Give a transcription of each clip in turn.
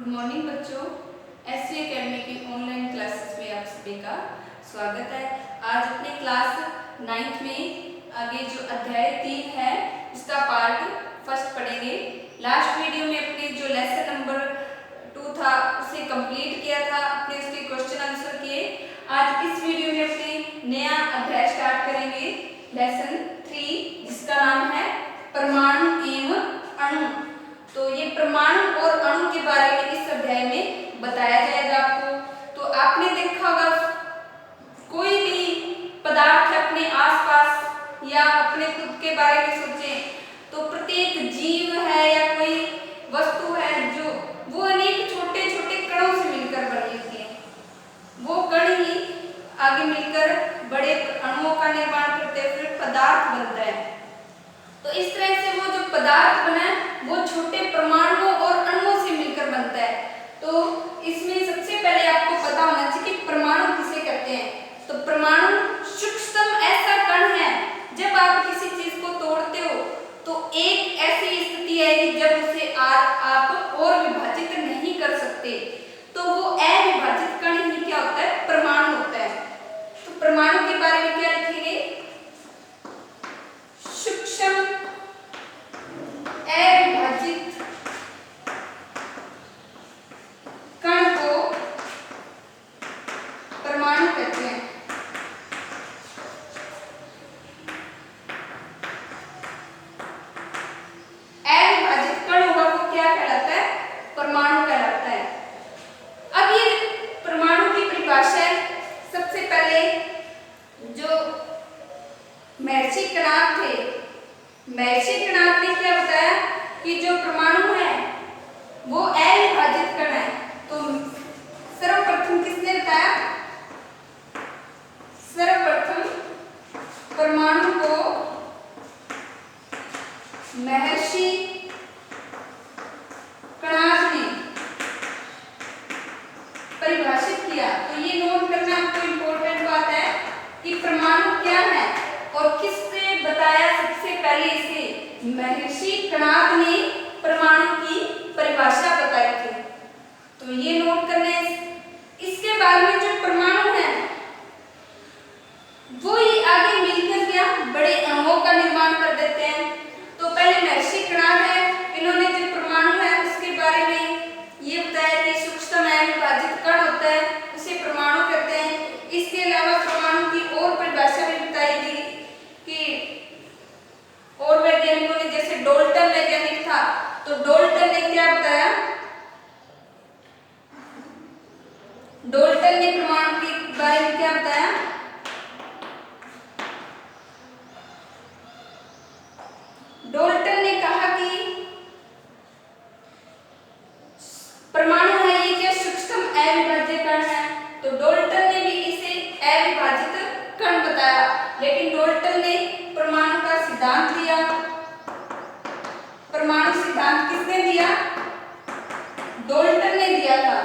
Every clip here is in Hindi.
गुड मॉर्निंग बच्चों, एससी एकेडमी की ऑनलाइन क्लासेस में आप सभी का स्वागत है। आज अपने क्लास 9th में आगे जो अध्याय 3 है इसका पार्ट फर्स्ट पढ़ेंगे। लास्ट वीडियो में अपने जो लेसन नंबर 2 था उसे कंप्लीट किया था, अपने उसके क्वेश्चन आंसर किए। आज इस वीडियो में अपने नया अध्याय स्टार्ट करेंगे, लेसन 3, जिसका नाम है परमाणु एवं अणु। तो ये परमाणु और अणु के बारे में इस अध्याय में बताया जाएगा आपको। तो आपने देखा होगा कोई भी पदार्थ अपने आसपास या अपने खुद के बारे में सोचें तो प्रत्येक जीव है या कोई वस्तु है जो वो अनेक छोटे छोटे कणों से मिलकर बनी होती है। वो कण ही आगे मिलकर बड़े अणुओं का निर्माण करते हैं, फिर पदार्थ बनता है। तो इस तरह से वो जो पदार्थ बना है वो छोटे परमाणुओं और अणुओं से मिलकर बनता है। तो इसमें सबसे पहले आपको पता होना चाहिए कि परमाणु किसे कहते हैं। तो परमाणु सूक्ष्मतम ऐसा कण है, जब आप किसी चीज को तोड़ते हो तो एक ऐसी स्थिति आएगी जब उसे आप और विभाजित नहीं कर सकते, तो वो अविभाजित कण ही क्या होता है, परमाणु होता है। तो परमाणु के बारे में क्या लिखेंगे, सूक्ष्म अविभाजित कण को परमाणु कहते हैं। अविभाजित कण होगा वो क्या कहलाता है, परमाणु कहलाता है। अब ये परमाणु की परिभाषा है, सबसे पहले जो महर्षि कणाद थे, महर्षि कणाद ने क्या बताया कि जो परमाणु है वो अविभाजित कण है। तो सर्वप्रथम किसने बताया, सर्वप्रथम परमाणु को महर्षि कणाद ने परिभाषित किया। तो ये नोट करना आपको इम्पोर्टेंट बात है कि परमाणु क्या है और किसने बताया सबसे पहले इसे, महर्षि कणाद ने परमाणु की परिभाषा बताई थी। तो ये नोट करने, इसके बाद में जो परमाणु है वो ही आगे मिलकर क्या बड़े अणुओं का निर्माण कर देते हैं। तो पहले महर्षि कणाद है, इन्होंने जो परमाणु है उसके बारे में ये बताया कि सूक्ष्मतम अविभाजित कण होता है, उसे परमाणु कहते हैं। इसके अलावा परमाणु की और परिभाषा भी बताई गई कि और वैज्ञानिकों ने, जैसे डाल्टन वैज्ञानिक था, तो डाल्टन ने क्या बताया, डाल्टन ने परमाणु के बारे में क्या बताया, डाल्टन ने कहा कि परमाणु है ये क्या सूक्ष्मतम अविभाज्य कण है। तो डाल्टन ने भी इसे अविभाजित कण बताया, लेकिन डाल्टन ने परमाणु का सिद्धांत दिया। परमाणु सिद्धांत किसने दिया, डाल्टन ने दिया था।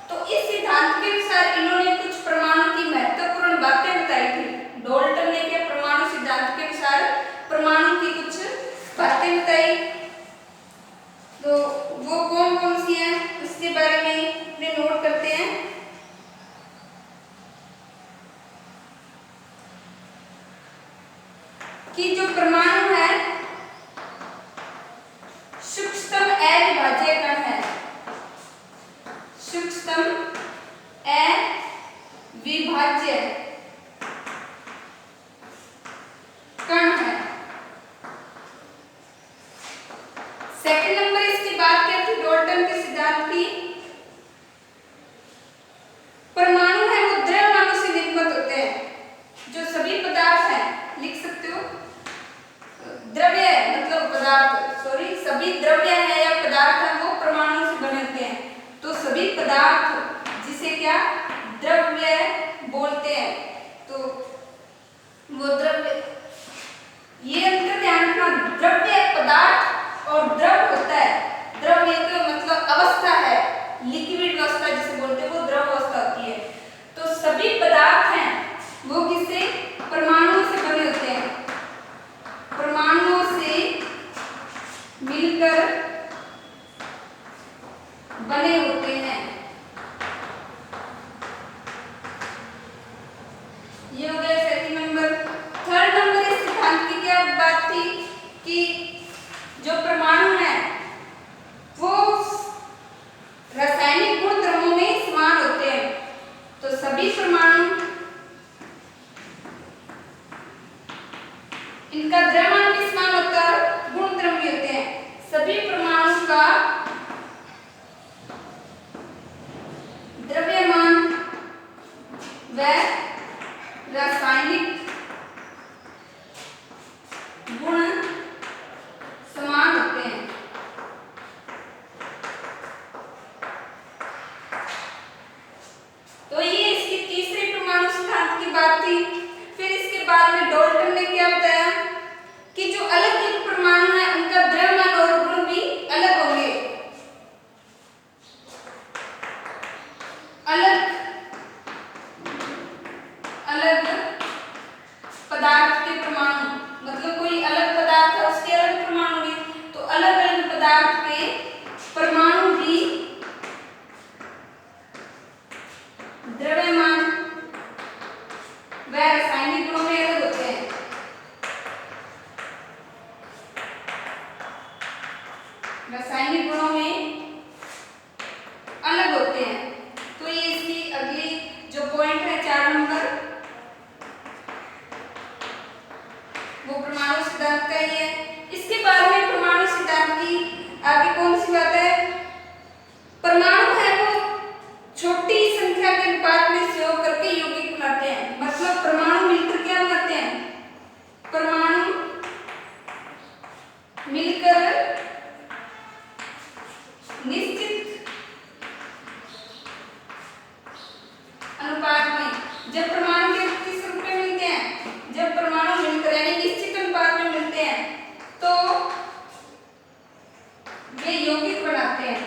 तो इस सिद्धांत के अनुसार इन्होंने कुछ परमाणु की महत्वपूर्ण बातें बताई थी। डाल्टन ने क्या परमाणु सिद्धांत के अनुसार परमाणु की कुछ बातें बताई। तो वो कौन कौन सी हैं उसके बारे में अपने नोट करते हैं। कि जो परमाणु है सूक्ष्मतम अविभाज्य कण है, सूक्ष्मतम अविभाज्य कण है। सेकंड नंबर इसकी बात क्या थी डाल्टन के सिद्धांत की, परमाणु है वो द्रव्यमानों से निर्मित होते हैं। जो सभी पदार्थ हैं, लिख सकते हो, द्रव्य मतलब पदार्थ, सॉरी, सभी द्रव्य है या पदार्थ है वो परमाणु से बने होते हैं। तो सभी पदार्थ जिसे क्या द्रव्य बोलते हैं, तो वो द्रव्य, ये अंतर ध्यान रखना, द्रव्य पदार्थ और द्रव होता है। द्रव्य तो मतलब अवस्था है, लिक्विड अवस्था जिसे बोलते हैं वो द्रव अवस्था होती है। तो सभी पदार्थ हैं वो किससे, परमाणुओं से बने होते हैं। परमाणुओं से मिलकर बने होते हैं। ये हो गया सेकंड नंबर। थर्ड नंबर इस सिद्धांत की क्या बात थी कि जो परमाणु है वो रासायनिक गुण द्रव्यों में समान होते हैं। तो सभी परमाणु इनका द्रव्यमान भी समान होता है, गुण द्रव्य होते हैं। सभी परमाणु का द्रव्यमान व रासायनिक गुण समान होते हैं। तो ये इसकी तीसरी परमाणु सिद्धांत की बात थी। फिर इसके बाद में डाल्टन ने क्या बताया कि जो अलग अलग परमाणु है उनका द्रव्यमान और गुण भी अलग होंगे। अलग अलग पदार्थ के परमाणु, मतलब कोई अलग पदार्थ है उसके अलग परमाणु होंगे, तो अलग अलग पदार्थ के परमाणु भी द्रव्यमान व रासायनिक गुणों में अलग होते हैं। रासायनिक गुणों में अलग होते हैं। तो ये इसकी अगली जो पॉइंट है 4 नंबर, वो परमाणु सिद्धांत का ही है। इसके बाद में परमाणु सिद्धांत की आगे कौन सी बात है? परमाणु है वो छोटी संख्या के अनुपात में सहयोग करके यौगिक बनाते हैं। मतलब परमाणु मिलकर क्या बनाते हैं? परमाणु मिलकर निश्चित अनुपात में, जब परमाणु के किस रूप में मिलते हैं? जब परमाणु मिलकर यानी निश्चित अनुपात में मिलते हैं तो वे यौगिक बनाते हैं।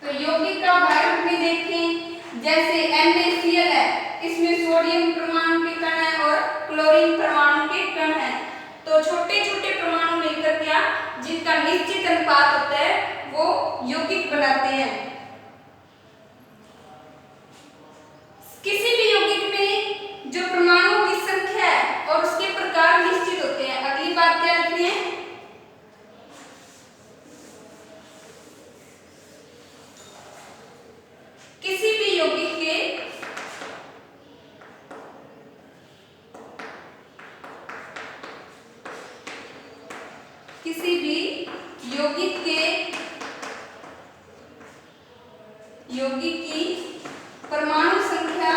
तो यौगिक का उदाहरण भी देखें, जैसे NaCl है, इसमें सोडियम परमाणु के कण है और क्लोरीन परमाणु के कण है। तो छोटे छोटे परमाणु मिलकर क्या, जिनका निश्चित अनुपात होता है, वो यौगिक बनाते हैं। किसी भी यौगिक में जो परमाणुओं की संख्या है और उसके प्रकार निश्चित होते हैं। अगली बात क्या लिखनी है? किसी भी यौगिक के यौगिक की परमाणु संख्या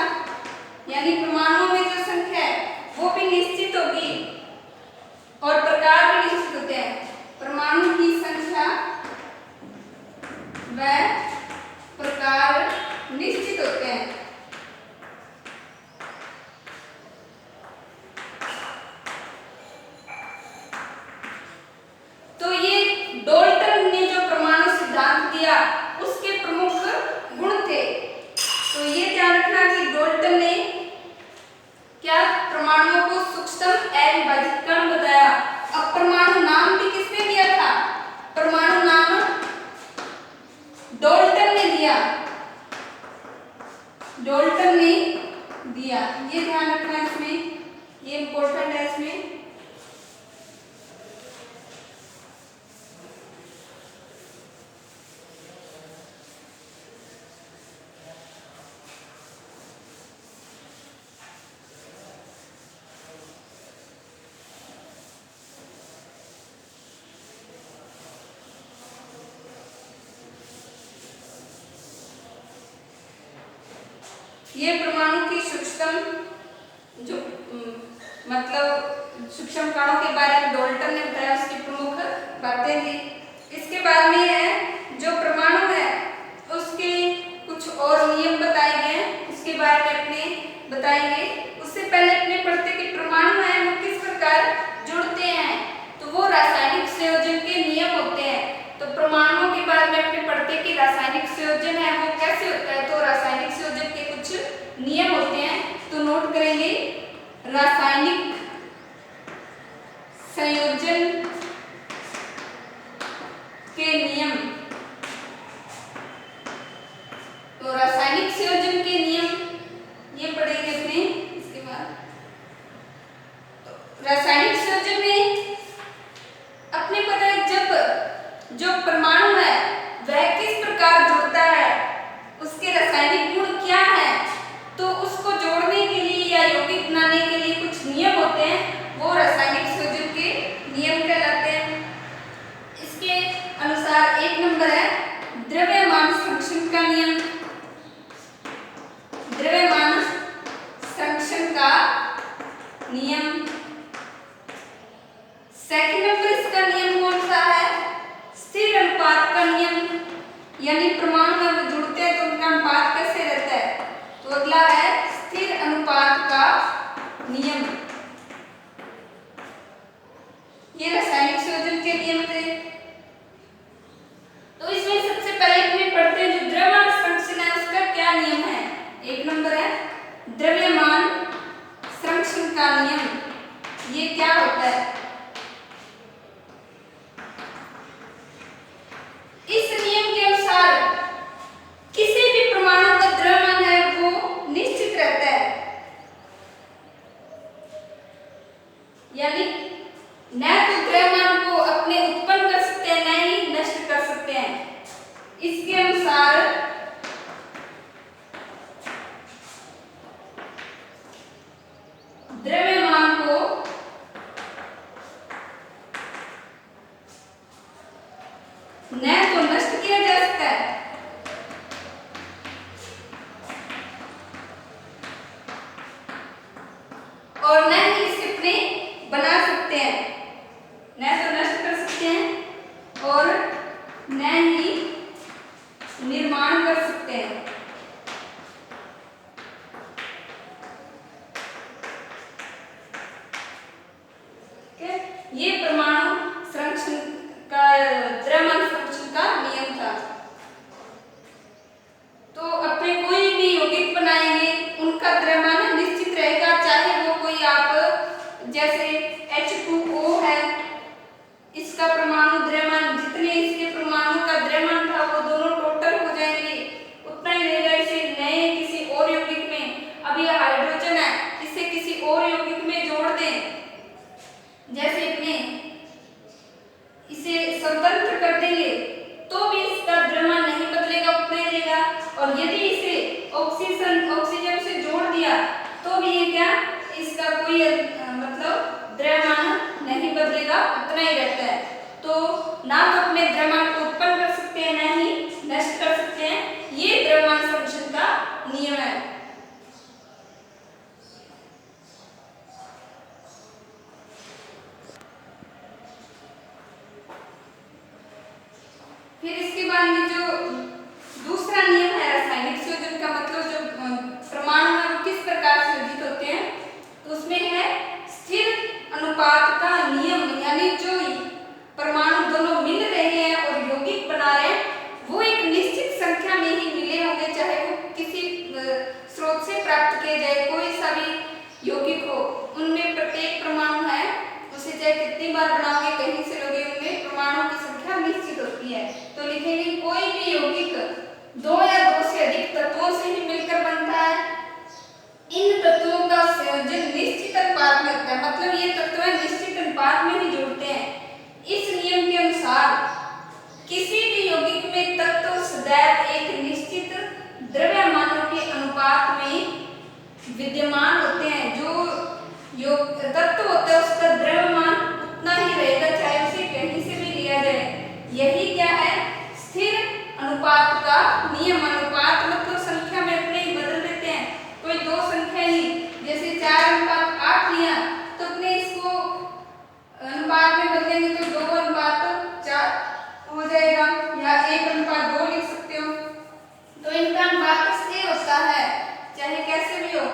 यानी परमाणुओं में जो संख्या है वो भी निश्चित होगी और प्रकार भी निश्चित होते हैं। परमाणु की संख्या व प्रकार निश्चित होते हैं। तो ये डाल्टन ने जो परमाणु सिद्धांत दिया उसके प्रमुख गुण थे। तो ये ध्यान रखना कि डाल्टन ने क्या परमाणुओं को सूक्ष्मतम अविभाजित कण बताया। अब परमाणु नाम भी किसने दिया था? परमाणु नाम डाल्टन ने दिया। डाल्टन ने दिया, ये ध्यान रखना इसमें, ये इंपॉर्टेंट है इसमें। ये परमाणु की सूक्ष्म जो मतलब सूक्ष्म कणों के बारे में डाल्टन ने बताया, उसकी प्रमुख बातें थी। इसके बाद में है जो परमाणु है उसके कुछ और नियम बताए गए हैं, उसके बारे में अपने बताएंगे। उससे पहले अपने पढ़ते कि परमाणु है वो किस प्रकार जुड़ते हैं, तो वो रासायनिक संयोजन के नियम होते हैं। तो परमाणुओं के बारे में अपने पढ़ते कि रासायनिक संयोजन है वो कैसे होता है, तो रासायनिक संयोजन के कुछ नियम होते हैं, तो नोट करेंगे। रासायनिक संयोजन के नियम, तो रासायनिक संयोजन के नियम ये पढ़ेंगे अपने। इसके बाद तो रासायनिक संयोजन में अपने पता है जब जो परमाणु है वह किस प्रकार जुड़ता है, उसके रासायनिक गुण क्या है, तो उसको जोड़ने के लिए या यौगिक बनाने के लिए कुछ नियम होते हैं, वो रासायनिक संयोजन के नियम कहलाते हैं। इसके अनुसार एक नंबर है द्रव्यमान संरक्षण का नियम। द्रव्यमान संरक्षण का नियम। सेकंड नंबर इसका नियम कौन सा है? स्थिर अनुपात का नियम, यानी परमाणु जब जुड़ते हैं तो उनका अनुपात कैसे रहता है, तो अगला है स्थिर अनुपात का नियम। ये रासायनिक संयोजन के नियम थे। तो इसमें सबसे पहले अपने पढ़ते हैं जो द्रव्यमान संरक्षण है उसका क्या नियम है। एक नंबर है द्रव्यमान संरक्षण का नियम। ये क्या होता है? इस नियम के अनुसार किसी भी परमाणु का द्रव्यमान है वो निश्चित रहता है, यानी न तो द्रव्यमान को अपने उत्पन्न कर सकते हैं न ही नष्ट कर सकते हैं। इसके अनुसार द्रव्यमान को न तो नष्ट किया जा सकता है और न ही इसे अपने बना सकते हैं। न तो नष्ट कर सकते हैं और न ही निर्माण कर सकते हैं। ये परमाणु संरक्षण का द्रव्यमान संरक्षण का नियम था। तो अपने कोई भी यौगिक बनाएंगे उनका द्रव्यमान निश्चित रहेगा, चाहे वो कोई आप जैसे H2O है, इसका परमाणु द्रव्यमान जितने इसके परमाणु का द्रव्यमान था वो दोनों टोटल हो जाएंगे, उतना ही रहेगा। इसे नए किसी और यौगिक में, अब यह हाइड्रोजन है, इसे किसी और यौगिक में जोड़ दें, जैसे अपने इसे स्वतंत्र कर देंगे तो भी इसका द्रव्यमान नहीं बदलेगा, उतना ही रहेगा। और यदि इसे ऑक्सीजन से जोड़ दिया तो भी ये क्या, इसका कोई मतलब द्रव्यमान नहीं बदलेगा, उतना ही रहता है। तो ना तो अपने द्रव्यमान को उत्पन्न कर सकते हैं ना ही नष्ट कर सकते हैं। ये द्रव्यमान संरक्षण का नियम है। फिर इसके बाद में जो दूसरा नियम है रासायनिक संयोजन का, मतलब जो परमाणु है वो किस प्रकार से संयोजित होते हैं, तो उसमें है स्थिर अनुपात का नियम, यानी जो परमाणु दोनों मिल रहे हैं और यौगिक बना रहे हैं वो एक निश्चित संख्या में ही मिले होंगे, चाहे वो किसी स्रोत से प्राप्त किए जाए, कोई सा भी यौगिक हो, उनमें प्रत्येक परमाणु है उसे चाहे कितनी बार बनाओगे कहीं से लोगे, उनमें परमाणु की संख्या निश्चित होती है। तो लिखेंगे कोई भी यौगिक दो या दो से अधिक तत्वों से ही मिलकर बनता है। इन तत्वों का संयोजन निश्चित अनुपात में होता है, मतलब ये तत्व निश्चित अनुपात में ही जुड़ते हैं। इस नियम के अनुसार किसी भी यौगिक में तत्व सदैव एक निश्चित द्रव्यमानों के अनुपात में विद्यमान होते हैं। जो तत्व होता है उसका द्रव्यमान उतना ही रहेगा, चाहे उसे कहीं से भी लिया जाए। यही क्या है, स्थिर अनुपात का नियम। अनुपात मतलब संख्या में अपने ही बदल देते हैं, कोई दो संख्या ही, जैसे 4:8 लिया तो अपने इसको अनुपात में बदलेंगे तो 2:4 हो जाएगा, या 1:2 लिख सकते हो। तो इनका अनुपात स्थिर होता है, चाहे कैसे भी हो,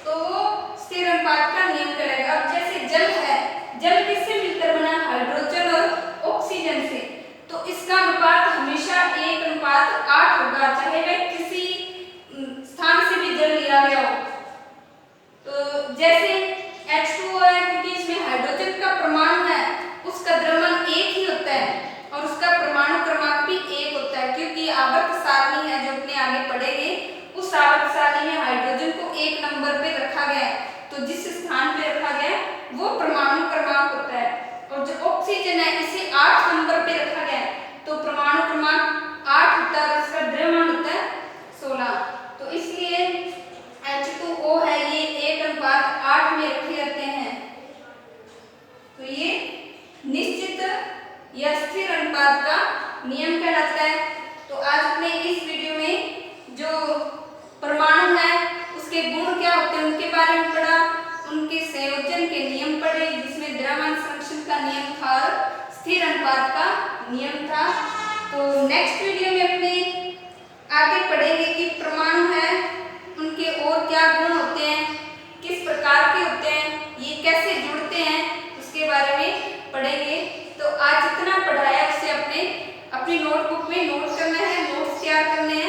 तो वो स्थिर अनुपात का नियम कहलाएगा। अब जैसे जल है, जल किससे मिलकर बना, हाइड्रोजन और ऑक्सीजन से, तो इसका अनुपात हमेशा 1:8 होगा, चाहे वह किसी स्थान से भी जल लिया गया हो। तो जैसे H2O है, क्योंकि इसमें हाइड्रोजन का परमाणु है, उसका द्रव्यमान 1 ही होता है और उसका परमाणु आवर्त सारणी है जो अपने आगे पढ़ेंगे, उस आवर्त सारणी में हाइड्रोजन को 1 नंबर पे रखा गया है, तो जिस स्थान पे रखा गया है वो परमाणु क्रमांक होता है। और जो ऑक्सीजन है इसे 8 नंबर पे रखा गया है, तो परमाणु क्रमांक 8 होता है और इसका द्रव्यमान होता है 16। तो इसलिए H2O है ये 1:8 में रखे जाते हैं। तो ये निश्चित या स्थिर अनुपात का नियम कहलाता है। तो आज अपने इस वीडियो में जो परमाणु है उसके गुण क्या होते हैं उनके बारे में पढ़ा, उनके संयोजन के नियम पढ़े जिसमें द्रव्यमान संरक्षण का नियम था और स्थिर अनुपात का नियम था। तो नेक्स्ट वीडियो में अपने आगे पढ़ेंगे कि परमाणु है उनके और क्या गुण होते हैं, किस प्रकार के होते हैं, ये कैसे जुड़ते हैं, उसके बारे में पढ़ेंगे। तो आज जितना पढ़ाया उसे अपनी नोटबुक में नोट करना है, नोट्स तैयार करने हैं।